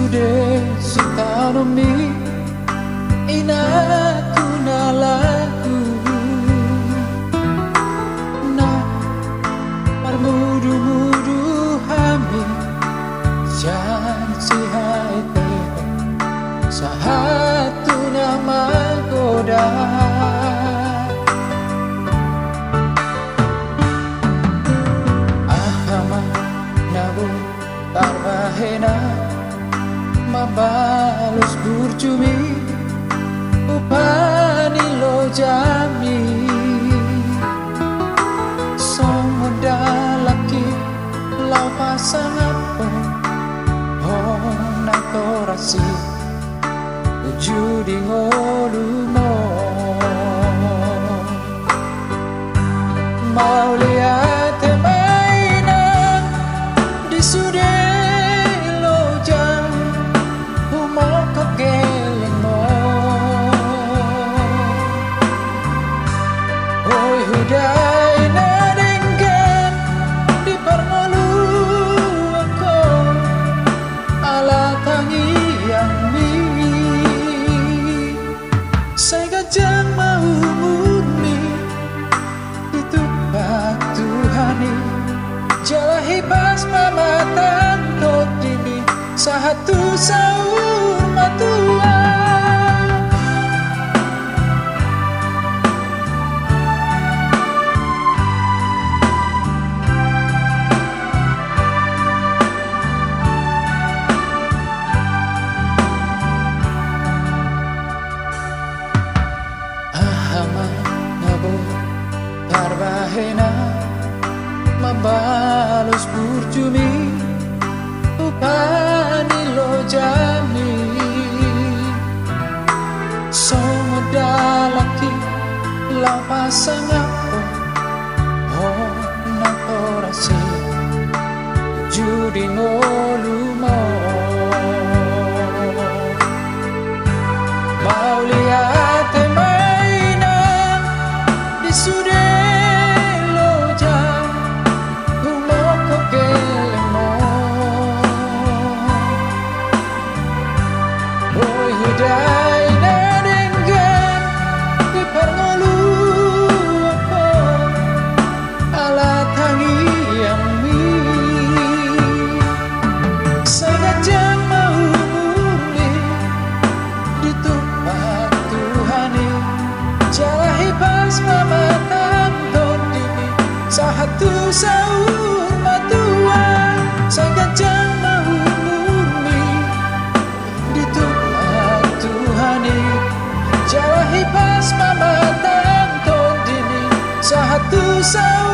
sude sitanomi inaku nalaku na parmudu-mudu hami jan sihaite sahatu nama goda ahama nabu tarbahena mabalus burjumi upani lo jami somoda laki lau pasang apa hona torasi ujudi ngolumo mau lihat mainan di sude hudai nadengkan di parngolu aku ala tangi yang mi saya gajang mau murni itu Tuhani jalahi pas mamatan tot dini sahatu saur matua tarbahena mabalus burjumi upani lo jami somoda laki lau pasang apa hona torasi judi ngolumo mau lihat mainan di sude hudai nadengkan di parngolu aku ala tangi yang mi saya gajang mau murni di tempat Tuhani jalahi pas mamatan ton dini sahatu saur matua saya gajang mau murni di Tuhani jalahi pas mamatan ton dini sahatu saur